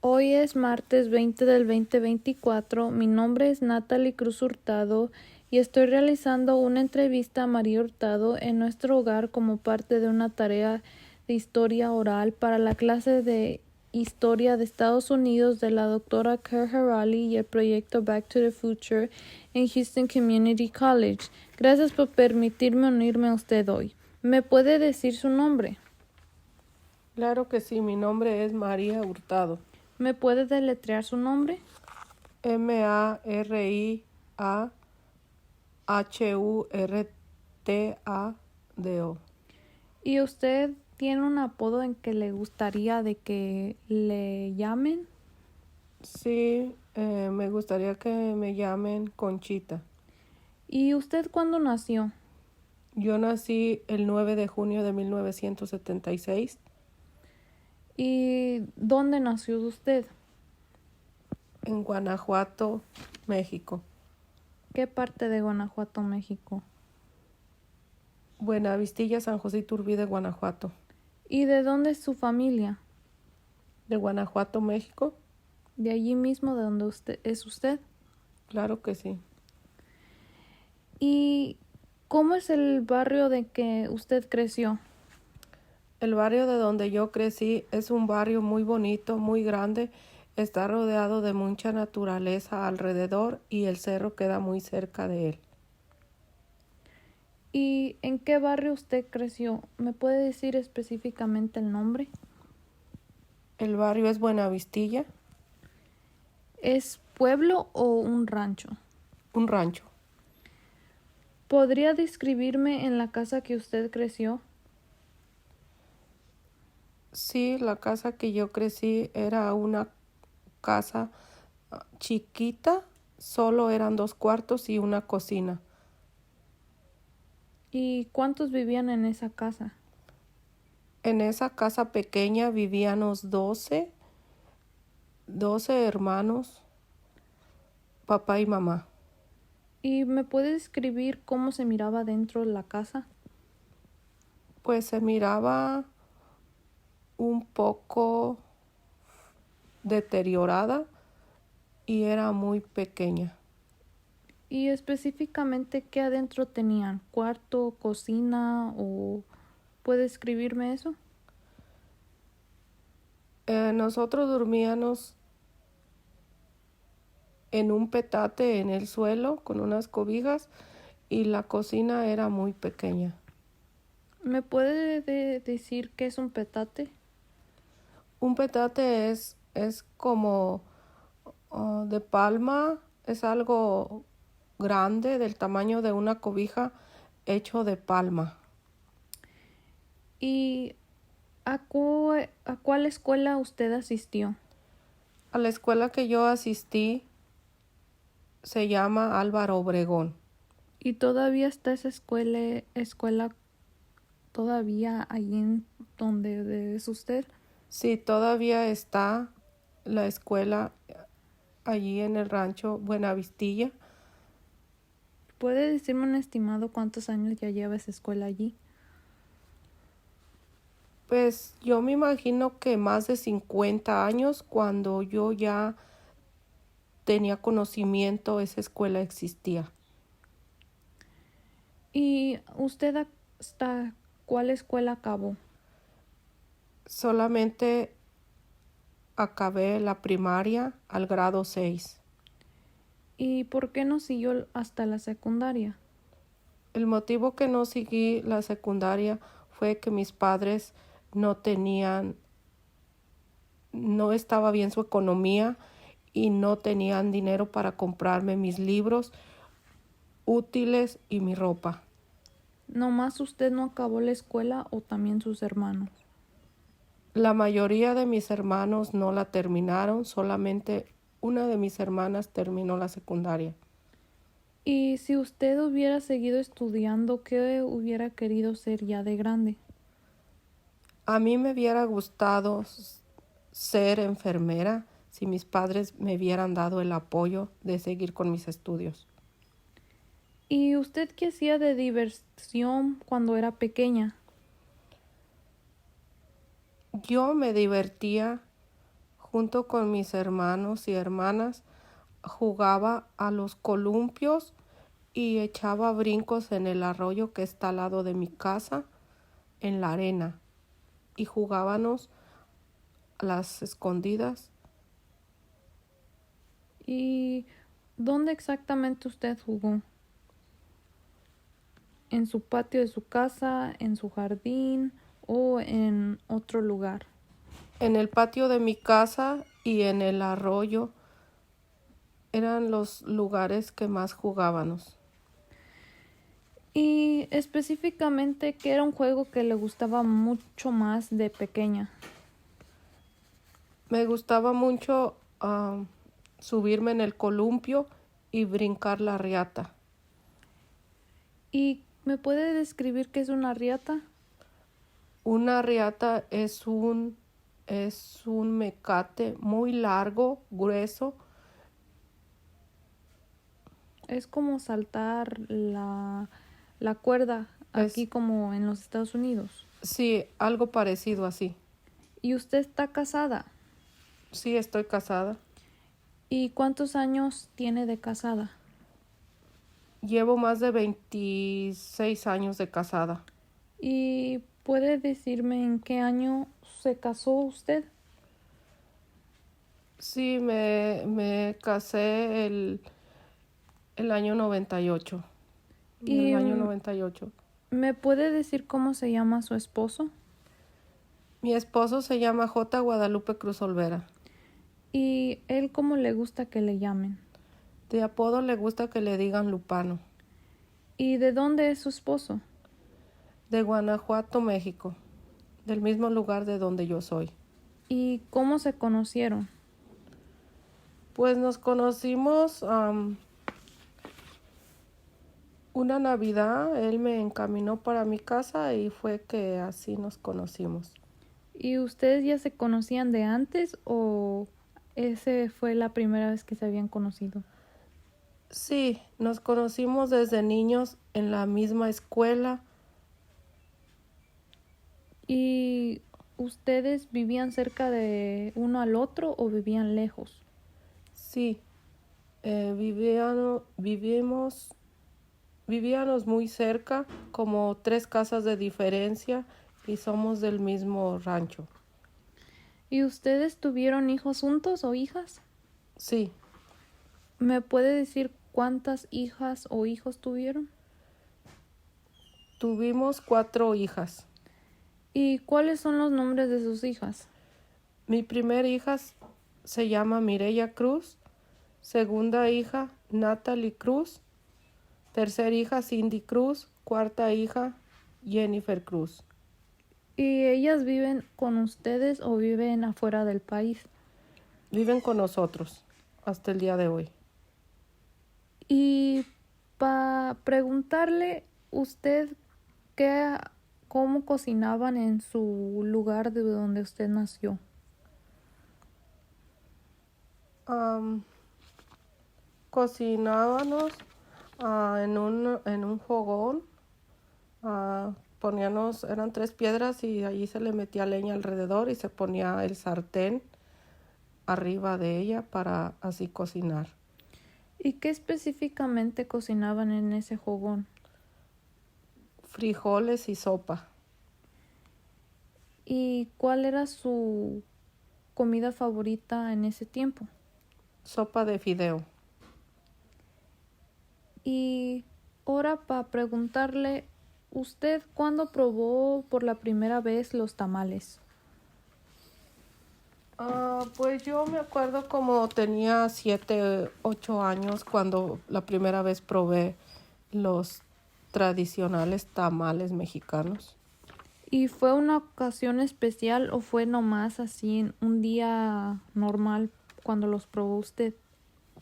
Hoy es martes 20 del 2024. Mi nombre es Natalie Cruz Hurtado y estoy realizando una entrevista a María Hurtado en nuestro hogar como parte de una tarea de historia oral para la clase de Historia de Estados Unidos de la doctora Kerr Harali y el proyecto Back to the Future en Houston Community College. Gracias por permitirme unirme a usted hoy. ¿Me puede decir su nombre? Claro que sí, mi nombre es María Hurtado. ¿Me puede deletrear su nombre? Mariahurtado. ¿Y usted tiene un apodo en que le gustaría de que le llamen? Sí, me gustaría que me llamen Conchita. ¿Y usted cuándo nació? Yo nací el 9 de junio de 1976 ¿Y dónde nació usted? en Guanajuato, México. ¿Qué parte de Guanajuato, México? Buenavistilla, San José Iturbide, Guanajuato. ¿Y de dónde es su familia? ¿De Guanajuato, México? ¿De allí mismo de donde es usted? Claro que sí. ¿Y cómo es el barrio de que usted creció? El barrio de donde yo crecí es un barrio muy bonito, muy grande. Está rodeado de mucha naturaleza alrededor y el cerro queda muy cerca de él. ¿Y en qué barrio usted creció? ¿Me puede decir específicamente el nombre? El barrio es Buenavistilla, ¿Es pueblo o un rancho? un rancho. ¿Podría describirme en la casa que usted creció? Sí, la casa que yo crecí era una casa chiquita, solo eran 2 cuartos y una cocina. ¿Y cuántos vivían en esa casa? En esa casa pequeña vivíamos 12 hermanos, papá y mamá. ¿Y me puede describir cómo se miraba dentro de la casa? Pues se miraba un poco deteriorada y era muy pequeña. ¿Y específicamente qué adentro tenían? ¿Cuarto, cocina o puede escribirme eso? Nosotros dormíamos en un petate en el suelo con unas cobijas y la cocina era muy pequeña. ¿Me puede decir qué es un petate? Un petate es como de palma, es algo grande del tamaño de una cobija hecho de palma. ¿Y a cuál escuela usted asistió? A la escuela que yo asistí se llama Álvaro Obregón. ¿Y todavía está esa escuela todavía allí en donde es usted? Sí, todavía está la escuela allí en el rancho Buenavistilla. ¿Puede decirme un estimado cuántos años ya lleva esa escuela allí? Pues yo me imagino que más de 50 años cuando yo ya tenía conocimiento, esa escuela existía. ¿Y usted hasta cuál escuela acabó? Solamente acabé la primaria al grado 6. ¿Y por qué no siguió hasta la secundaria? El motivo que no seguí la secundaria fue que mis padres no estaba bien su economía y no tenían dinero para comprarme mis libros, útiles y mi ropa. ¿Nomás usted no acabó la escuela o también sus hermanos? La mayoría de mis hermanos no la terminaron, solamente una de mis hermanas terminó la secundaria. ¿Y si usted hubiera seguido estudiando, qué hubiera querido ser ya de grande? A mí me hubiera gustado ser enfermera si mis padres me hubieran dado el apoyo de seguir con mis estudios. ¿Y usted qué hacía de diversión cuando era pequeña? Yo me divertía junto con mis hermanos y hermanas, jugaba a los columpios y echaba brincos en el arroyo que está al lado de mi casa, en la arena. Y jugábamos a las escondidas. ¿Y dónde exactamente usted jugó? ¿En su patio de su casa, en su jardín o en otro lugar? En el patio de mi casa y en el arroyo eran los lugares que más jugábamos. Y específicamente, ¿qué era un juego que le gustaba mucho más de pequeña? Me gustaba mucho subirme en el columpio y brincar la riata. ¿Y me puede describir qué es una riata? Una riata es un mecate muy largo, grueso. Es como saltar la cuerda aquí Es, como en los Estados Unidos. sí, algo parecido así. ¿Y usted está casada? Sí, estoy casada. ¿Y cuántos años tiene de casada? Llevo más de 26 años de casada. ¿Y puede decirme en qué año se casó usted? Sí, me casé el año 98. En ¿Y el año 98. me puede decir cómo se llama su esposo? Mi esposo se llama J. Guadalupe Cruz Olvera. ¿Y él cómo le gusta que le llamen? De apodo le gusta que le digan Lupano. ¿Y de dónde es su esposo? De Guanajuato, México. Del mismo lugar de donde yo soy. ¿Y cómo se conocieron? Pues nos conocimos una Navidad. Él me encaminó para mi casa y fue que así nos conocimos. ¿Y ustedes ya se conocían de antes o ese fue la primera vez que se habían conocido? Sí, nos conocimos desde niños en la misma escuela. ¿Y ustedes vivían cerca de uno al otro o vivían lejos? Sí, vivíamos muy cerca, como 3 casas de diferencia, y somos del mismo rancho. ¿Y ustedes tuvieron hijos juntos o hijas? Sí, ¿Me puede decir cuántas hijas o hijos tuvieron? tuvimos 4 hijas. ¿Y cuáles son los nombres de sus hijas? Mi primera hija se llama Mireya Cruz, segunda hija Natalie Cruz, tercera hija Cindy Cruz, cuarta hija Jennifer Cruz. ¿Y ellas viven con ustedes o viven afuera del país? Viven con nosotros hasta el día de hoy. Y para preguntarle, ¿usted qué, cómo cocinaban en su lugar de donde usted nació? Cocinábamos en un fogón. Poníamos, eran 3 piedras y allí se le metía leña alrededor y se ponía el sartén arriba de ella para así cocinar. ¿Y qué específicamente cocinaban en ese fogón? Frijoles y sopa. ¿Y cuál era su comida favorita en ese tiempo? Sopa de fideo. Y ahora para preguntarle, ¿usted cuándo probó por la primera vez los tamales? Pues yo me acuerdo como tenía 7, 8 años cuando la primera vez probé los tradicionales tamales mexicanos. ¿Y fue una ocasión especial o fue nomás así en un día normal cuando los probó usted?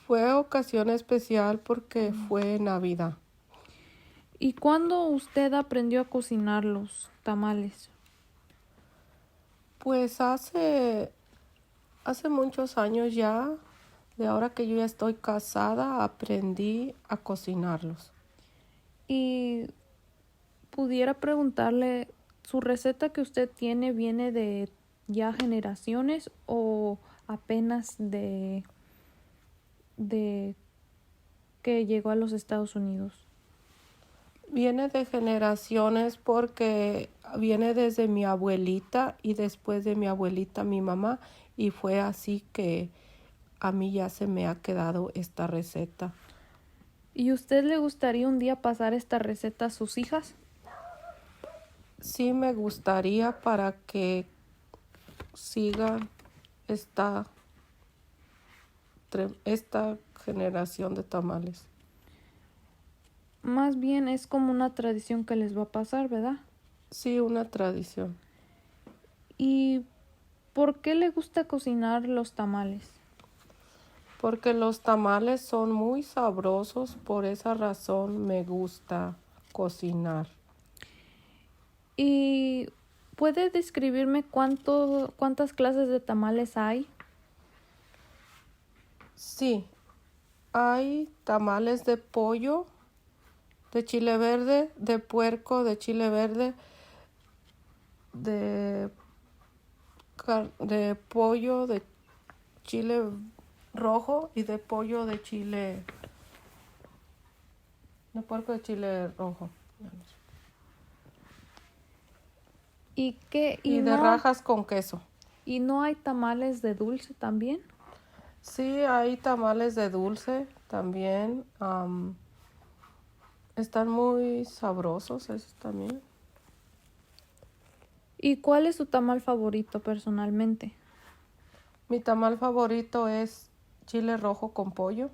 Fue ocasión especial porque fue Navidad. ¿Y cuándo usted aprendió a cocinar los tamales? Pues hace muchos años ya, de ahora que yo ya estoy casada, aprendí a cocinarlos. Y pudiera preguntarle, ¿su receta que usted tiene viene de ya generaciones o apenas de que llegó a los Estados Unidos? Viene de generaciones porque viene desde mi abuelita y después de mi abuelita mi mamá, y fue así que a mí ya se me ha quedado esta receta. ¿Y usted le gustaría un día pasar esta receta a sus hijas? Sí me gustaría para que siga esta, esta generación de tamales. Más bien es como una tradición que les va a pasar, ¿verdad? Sí, una tradición. ¿Y por qué le gusta cocinar los tamales? Porque los tamales son muy sabrosos, por esa razón me gusta cocinar. ¿Y puede describirme cuántas clases de tamales hay? Sí, hay tamales de pollo, de chile verde, de puerco, de chile verde, de, de pollo, de chile rojo y de pollo de chile, de puerco de chile rojo. ¿Y qué? Y de rajas con queso. ¿Y no hay tamales de dulce también? Sí, hay tamales de dulce también. Están muy sabrosos esos también. ¿Y cuál es su tamal favorito personalmente? Mi tamal favorito es chile rojo con pollo.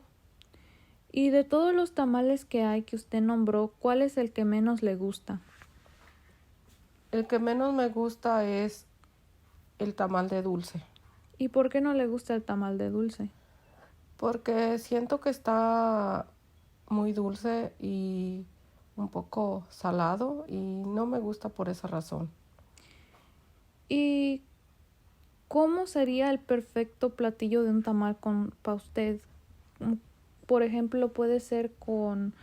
Y de todos los tamales que hay que usted nombró, ¿cuál es el que menos le gusta? El que menos me gusta es el tamal de dulce, ¿Y por qué no le gusta el tamal de dulce? porque siento que está muy dulce y un poco salado y no me gusta por esa razón. ¿Y cómo sería el perfecto platillo de un tamal para usted? Por ejemplo, puede ser con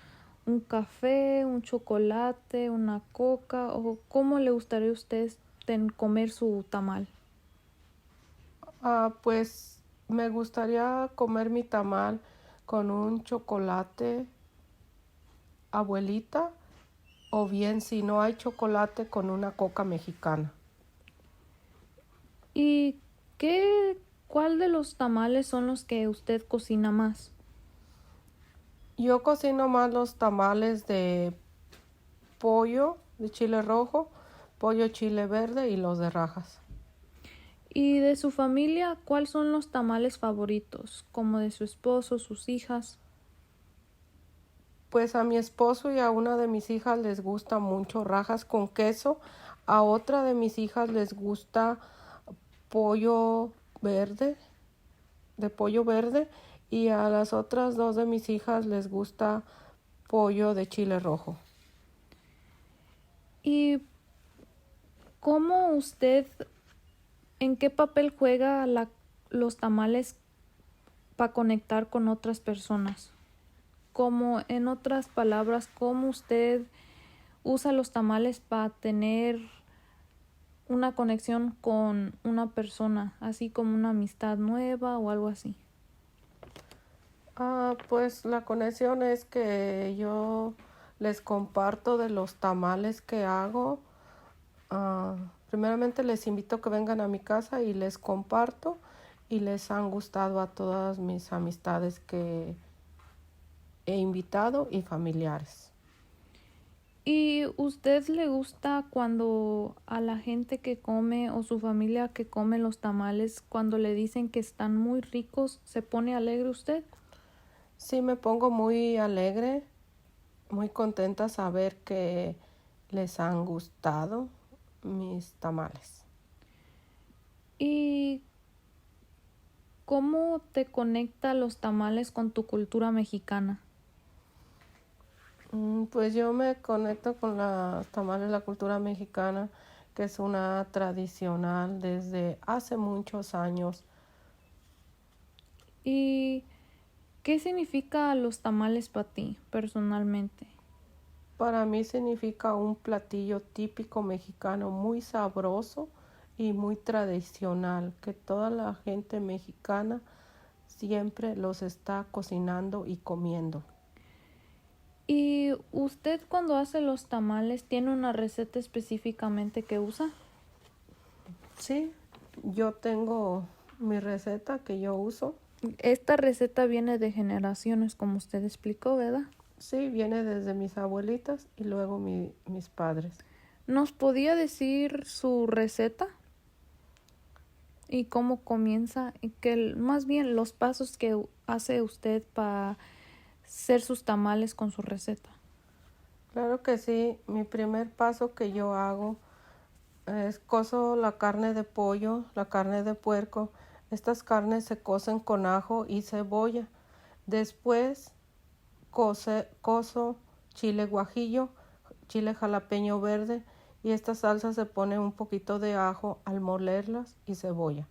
un café, un chocolate, una coca, o cómo le gustaría a usted comer su tamal. Pues me gustaría comer mi tamal con un chocolate abuelita, o bien si no hay chocolate con una coca mexicana. ¿Y cuál de los tamales son los que usted cocina más? Yo cocino más los tamales de pollo de chile rojo, pollo chile verde y los de rajas. ¿Y de su familia, cuáles son los tamales favoritos? Como de su esposo, sus hijas. Pues a mi esposo y a una de mis hijas les gusta mucho rajas con queso, a otra de mis hijas les gusta pollo verde, de pollo verde, y a las otras dos de mis hijas les gusta pollo de chile rojo. ¿Y cómo usted, en qué papel juega los tamales para conectar con otras personas? Como en otras palabras, ¿cómo usted usa los tamales para tener una conexión con una persona, así como una amistad nueva o algo así? Pues la conexión es que yo les comparto de los tamales que hago. Primeramente les invito a que vengan a mi casa y les comparto, y les han gustado a todas mis amistades que he invitado y familiares. ¿Y usted le gusta cuando a la gente que come o su familia que come los tamales, cuando le dicen que están muy ricos, se pone alegre usted? Sí, me pongo muy alegre, muy contenta saber que les han gustado mis tamales. ¿Y cómo te conecta los tamales con tu cultura mexicana? Pues yo me conecto con los tamales de la cultura mexicana, que es una tradicional desde hace muchos años. ¿Y qué significa los tamales para ti personalmente? Para mí significa un platillo típico mexicano muy sabroso y muy tradicional, que toda la gente mexicana siempre los está cocinando y comiendo. ¿Y usted cuando hace los tamales tiene una receta específicamente que usa? Sí, yo tengo mi receta que yo uso. Esta receta viene de generaciones, como usted explicó, ¿verdad? Sí, viene desde mis abuelitas y luego mis padres. ¿Nos podía decir su receta y cómo comienza? Y más bien los pasos que hace usted para hacer sus tamales con su receta. Claro que sí, mi primer paso que yo hago es cozo la carne de pollo, la carne de puerco. Estas carnes se cocen con ajo y cebolla. Después cozo chile guajillo, chile jalapeño verde y esta salsa se pone un poquito de ajo al molerlas y cebolla.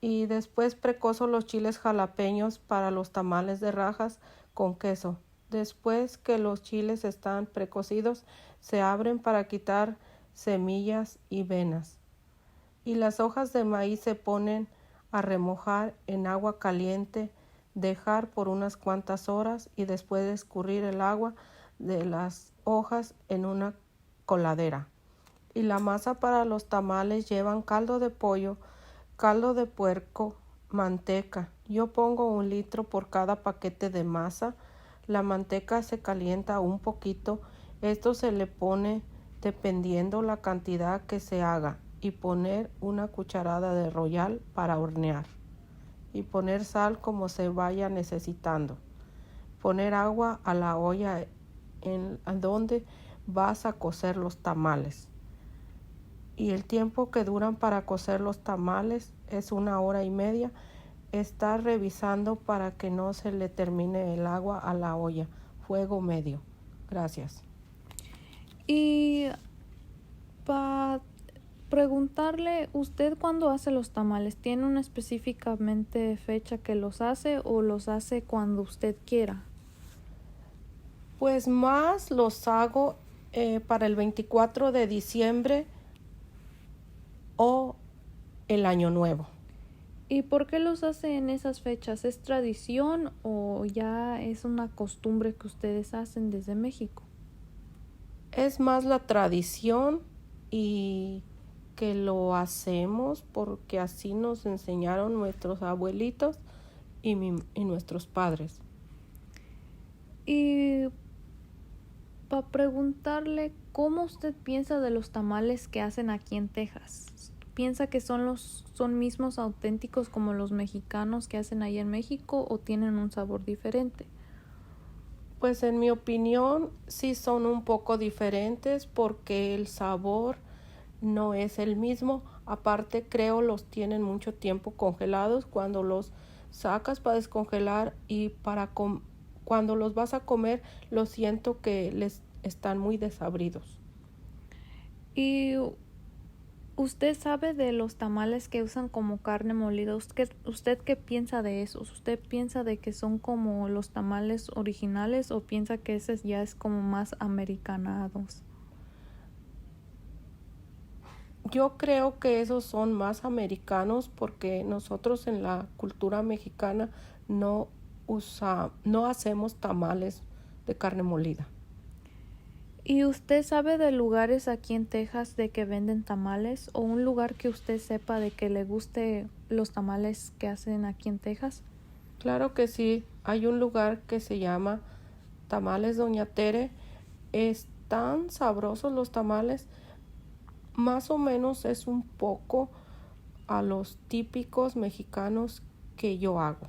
Y después precozo los chiles jalapeños para los tamales de rajas con queso. Después que los chiles están precocidos, se abren para quitar semillas y venas. Y las hojas de maíz se ponen a remojar en agua caliente, dejar por unas cuantas horas y después escurrir el agua de las hojas en una coladera. Y la masa para los tamales llevan caldo de pollo, caldo de puerco, manteca. Yo pongo 1 litro por cada paquete de masa. La manteca se calienta un poquito. Esto se le pone dependiendo la cantidad que se haga y poner una cucharada de royal para hornear y poner sal como se vaya necesitando. Poner agua a la olla en donde vas a cocer los tamales. Y el tiempo que duran para cocer los tamales es 1 hora y media. Estar revisando para que no se le termine el agua a la olla. Fuego medio. Gracias. Y para preguntarle, ¿usted cuando hace los tamales tiene una específicamente fecha que los hace o los hace cuando usted quiera? Pues más los hago para el 24 de diciembre o el Año Nuevo. ¿Y por qué los hace en esas fechas? ¿Es tradición o ya es una costumbre que ustedes hacen desde México? Es más la tradición y que lo hacemos porque así nos enseñaron nuestros abuelitos y nuestros padres. Y para preguntarle, ¿cómo usted piensa de los tamales que hacen aquí en Texas? ¿Piensa que son mismos auténticos como los mexicanos que hacen allá en México o tienen un sabor diferente? Pues en mi opinión sí son un poco diferentes porque el sabor no es el mismo. Aparte creo los tienen mucho tiempo congelados. Cuando los sacas para descongelar y cuando los vas a comer, lo siento que les están muy desabridos. ¿Y usted sabe de los tamales que usan como carne molida? ¿Usted qué piensa de esos? ¿Usted piensa de que son como los tamales originales o piensa que ese ya es como más americanados? Yo creo que esos son más americanos porque nosotros en la cultura mexicana no hacemos tamales de carne molida. ¿Y usted sabe de lugares aquí en Texas de que venden tamales o un lugar que usted sepa de que le guste los tamales que hacen aquí en Texas? Claro que sí, hay un lugar que se llama Tamales Doña Tere. Están sabrosos los tamales. Más o menos es un poco a los típicos mexicanos que yo hago.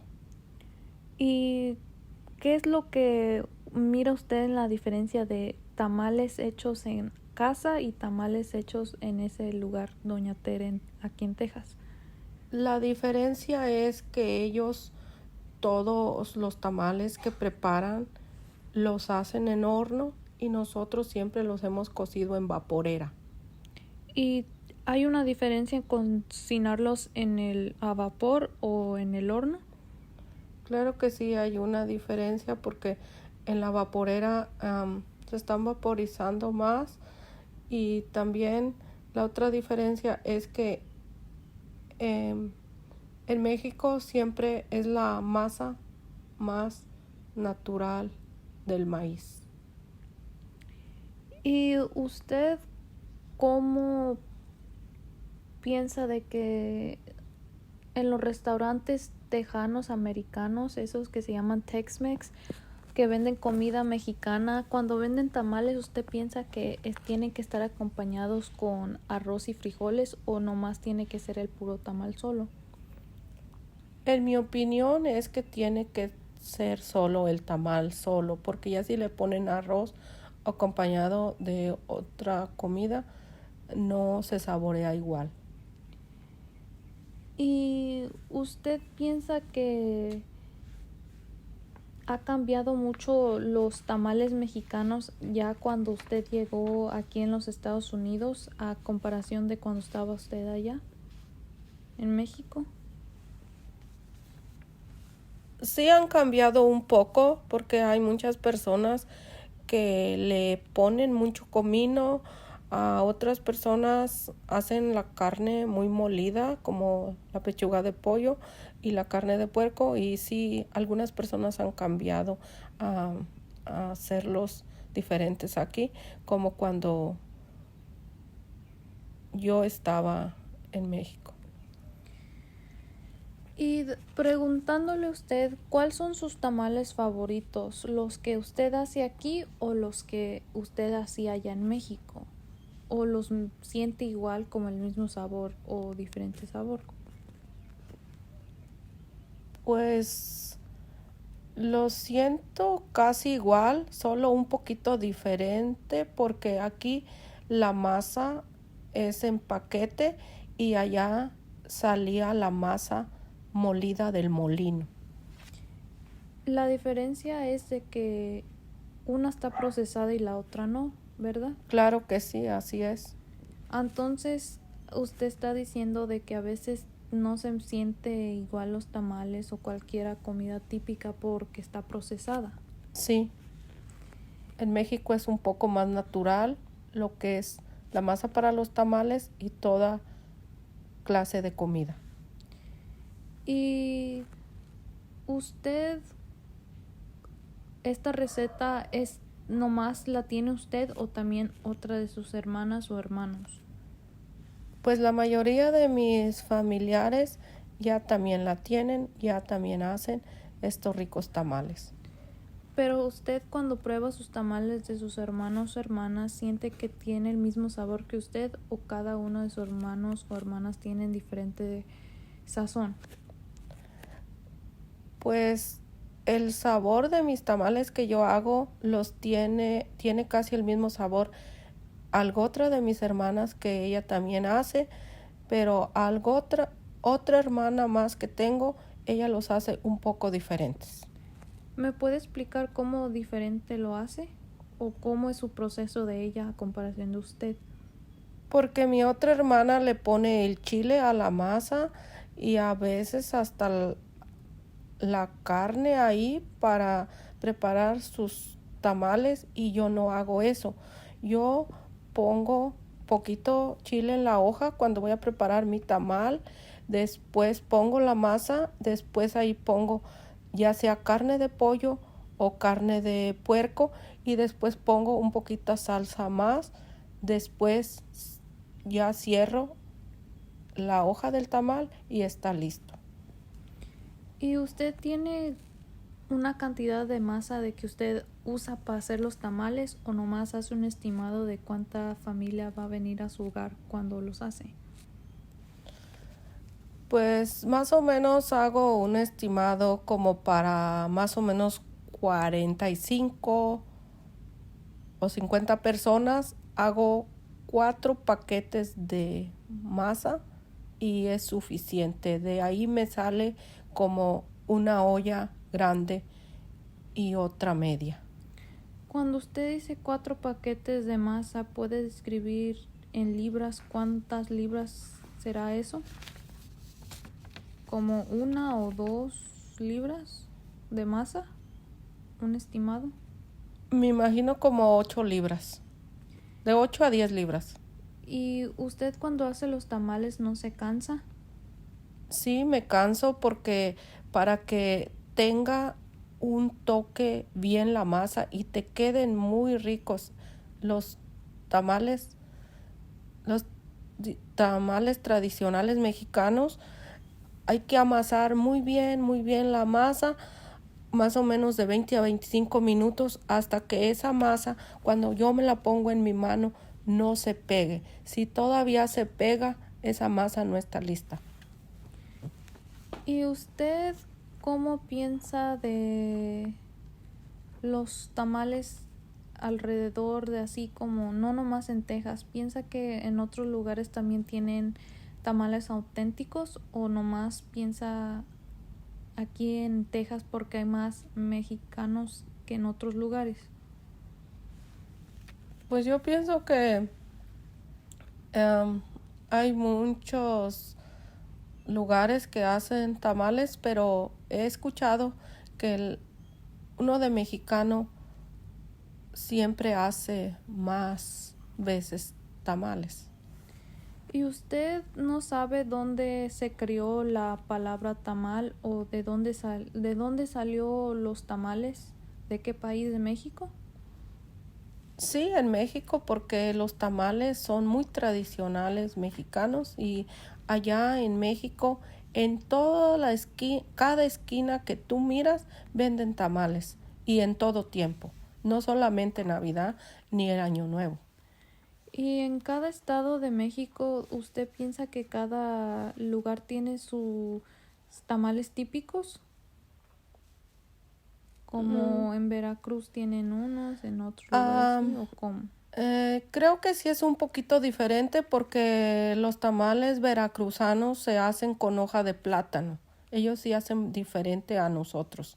¿Y qué es lo que mira usted en la diferencia de tamales hechos en casa y tamales hechos en ese lugar, Doña Tere, aquí en Texas? La diferencia es que ellos todos los tamales que preparan los hacen en horno y nosotros siempre los hemos cocido en vaporera. ¿Y hay una diferencia en cocinarlos a vapor o en el horno? Claro que sí hay una diferencia porque en la vaporera se están vaporizando más y también La otra diferencia es que en México siempre es la masa más natural del maíz. ¿Y usted cómo piensa de que en los restaurantes tejanos americanos, esos que se llaman Tex-Mex, que venden comida mexicana, cuando venden tamales, usted piensa que tienen que estar acompañados con arroz y frijoles o nomás tiene que ser el puro tamal solo? En mi opinión es que tiene que ser solo el tamal solo, porque ya si le ponen arroz acompañado de otra comida, no se saborea igual. ¿Y usted piensa que ha cambiado mucho los tamales mexicanos ya cuando usted llegó aquí en los Estados Unidos a comparación de cuando estaba usted allá en México? Sí han cambiado un poco porque hay muchas personas que le ponen mucho comino, a otras personas hacen la carne muy molida como la pechuga de pollo y la carne de puerco, y sí algunas personas han cambiado a, a hacerlos diferentes aquí, como cuando yo estaba en México. Y preguntándole a usted, ¿cuáles son sus tamales favoritos? ¿Los que usted hace aquí o los que usted hacía allá en México? ¿O los siente igual como el mismo sabor o diferente sabor? Pues lo siento casi igual, solo un poquito diferente porque aquí la masa es en paquete y allá salía la masa molida del molino. La diferencia es de que una está procesada y la otra no, ¿verdad? Claro que sí, así es. Entonces, usted está diciendo de que a veces no se siente igual los tamales o cualquier comida típica porque está procesada. Sí, en México es un poco más natural lo que es la masa para los tamales y toda clase de comida. Y usted, esta receta es nomás la tiene usted o también otra de sus hermanas o hermanos. Pues la mayoría de mis familiares ya también la tienen, ya también hacen estos ricos tamales. Pero usted cuando prueba sus tamales de sus hermanos o hermanas, ¿siente que tiene el mismo sabor que usted o cada uno de sus hermanos o hermanas tienen diferente sazón? Pues el sabor de mis tamales que yo hago tiene casi el mismo sabor. Algo otra de mis hermanas que ella también hace, pero otra hermana más que tengo, ella los hace un poco diferentes. ¿Me puede explicar cómo diferente lo hace? ¿O cómo es su proceso de ella a comparación de usted? Porque mi otra hermana le pone el chile a la masa y a veces hasta la carne ahí para preparar sus tamales, y yo no hago eso. Yo pongo poquito chile en la hoja cuando voy a preparar mi tamal, después pongo la masa, después ahí pongo ya sea carne de pollo o carne de puerco y después pongo un poquito salsa más, después ya cierro la hoja del tamal y está listo. ¿Y usted tiene una cantidad de masa de que usted usa para hacer los tamales o nomás hace un estimado de cuánta familia va a venir a su hogar cuando los hace? Pues más o menos hago un estimado como para más o menos 45 o 50 personas. Hago 4 paquetes de masa y es suficiente. De ahí me sale como una olla grande y otra media. Cuando usted dice 4 paquetes de masa, ¿puede describir en libras cuántas libras será eso? ¿Como 1 o 2 libras de masa? ¿Un estimado? Me imagino como 8 libras. De 8 a 10 libras. ¿Y usted cuando hace los tamales no se cansa? Sí, me canso porque para que tenga un toque bien la masa y te queden muy ricos los tamales, los tamales tradicionales mexicanos, hay que amasar muy bien la masa, más o menos de 20 a 25 minutos hasta que esa masa, cuando yo me la pongo en mi mano, no se pegue. Si todavía se pega, esa masa no está lista. ¿Y usted cómo piensa de los tamales alrededor de así como, no nomás en Texas? ¿Piensa que en otros lugares también tienen tamales auténticos o nomás piensa aquí en Texas porque hay más mexicanos que en otros lugares? Pues yo pienso que em, hay muchos lugares que hacen tamales, pero he escuchado que uno de mexicano siempre hace más veces tamales. ¿Y usted no sabe dónde se creó la palabra tamal o de dónde salió los tamales? ¿De qué país de México? Sí, en México, porque los tamales son muy tradicionales mexicanos y allá en México, en toda cada esquina que tú miras, venden tamales y en todo tiempo, no solamente Navidad ni el Año Nuevo. ¿Y en cada estado de México usted piensa que cada lugar tiene sus tamales típicos? Mm, Como en Veracruz tienen unos, en otros lugares ah, sí, o cómo. Creo que sí es un poquito diferente porque los tamales veracruzanos se hacen con hoja de plátano. Ellos sí hacen diferente a nosotros.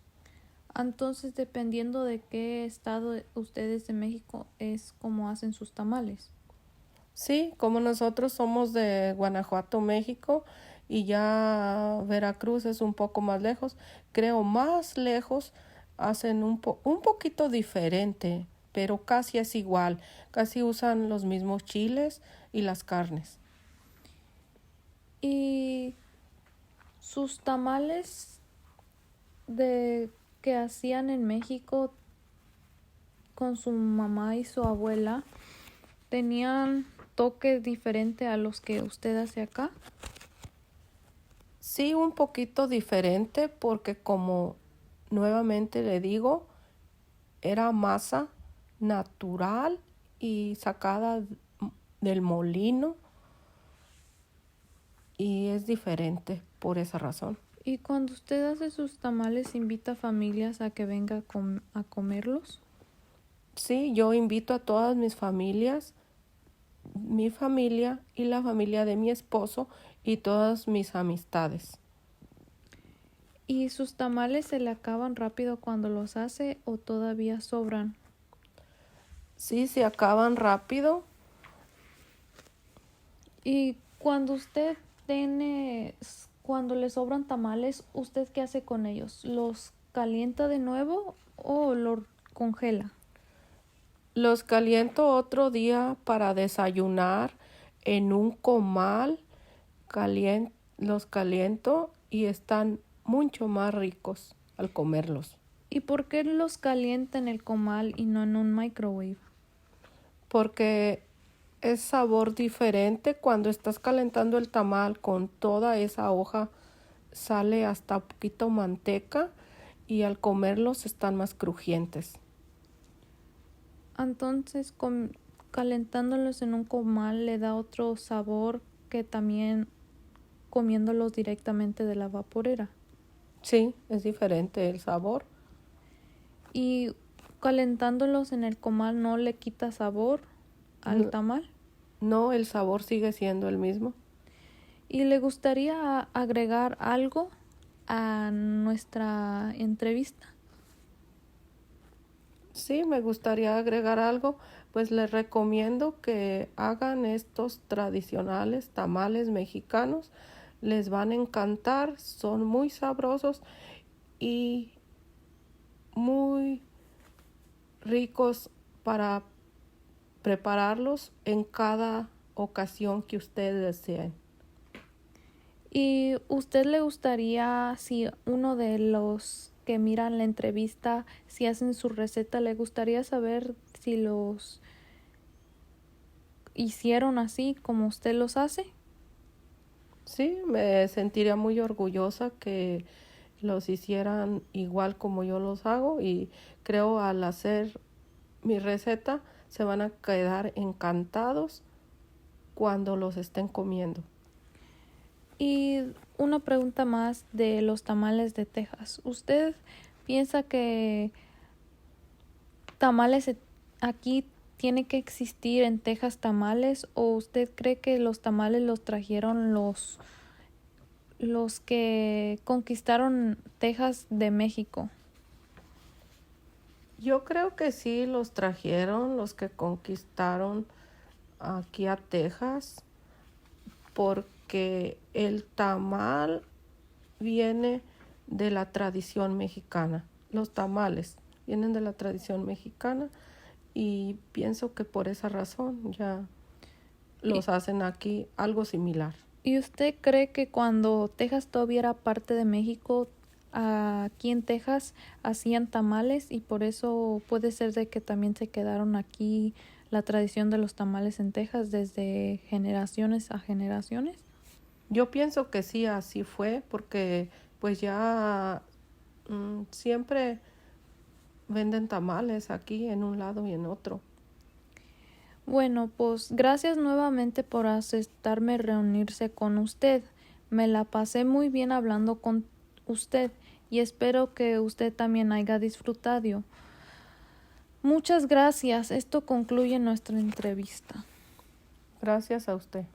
Entonces, dependiendo de qué estado ustedes de México es como hacen sus tamales. Sí, como nosotros somos de Guanajuato, México, y ya Veracruz es un poco más lejos, creo más lejos, hacen un poquito diferente, pero casi es igual, casi usan los mismos chiles y las carnes. Y sus tamales de que hacían en México con su mamá y su abuela tenían toques diferentes a los que usted hace acá. Sí, un poquito diferente porque como nuevamente le digo, era masa natural y sacada del molino y es diferente por esa razón. Y cuando usted hace sus tamales, invita familias a que venga a comerlos. Sí, yo invito a todas mis familias, mi familia y la familia de mi esposo y todas mis amistades. ¿Y sus tamales se le acaban rápido cuando los hace o todavía sobran? Sí, se acaban rápido. Y cuando usted cuando le sobran tamales, ¿usted qué hace con ellos? ¿Los calienta de nuevo o los congela? Los caliento otro día para desayunar en un comal. Los caliento y están mucho más ricos al comerlos. ¿Y por qué los calienta en el comal y no en un microwave? Porque es sabor diferente cuando estás calentando el tamal con toda esa hoja, sale hasta poquito manteca y al comerlos están más crujientes. Entonces, calentándolos en un comal le da otro sabor que también comiéndolos directamente de la vaporera. Sí, es diferente el sabor. Y calentándolos en el comal no le quita sabor al No, tamal. no, el sabor sigue siendo el mismo. ¿Y le gustaría agregar algo a nuestra entrevista? Sí, me gustaría agregar algo, pues les recomiendo que hagan estos tradicionales tamales mexicanos. Les van a encantar, son muy sabrosos y muy ricos para prepararlos en cada ocasión que ustedes deseen. ¿Y usted le gustaría, si uno de los que miran la entrevista, si hacen su receta, le gustaría saber si los hicieron así como usted los hace? Sí, me sentiría muy orgullosa que los hicieran igual como yo los hago y creo al hacer mi receta se van a quedar encantados cuando los estén comiendo. Y una pregunta más de los tamales de Texas. ¿Usted piensa que tamales aquí tiene que existir en Texas tamales o usted cree que los tamales los trajeron los que conquistaron Texas de México? Yo creo que sí los trajeron los que conquistaron aquí a Texas, porque el tamal viene de la tradición mexicana. Los tamales vienen de la tradición mexicana y pienso que por esa razón ya los hacen aquí algo similar. ¿Y usted cree que cuando Texas todavía era parte de México, aquí en Texas hacían tamales y por eso puede ser de que también se quedaron aquí la tradición de los tamales en Texas desde generaciones a generaciones? Yo pienso que sí, así fue, porque pues ya siempre venden tamales aquí en un lado y en otro. Bueno, pues gracias nuevamente por aceptarme reunirse con usted. Me la pasé muy bien hablando con usted y espero que usted también haya disfrutado. Muchas gracias. Esto concluye nuestra entrevista. Gracias a usted.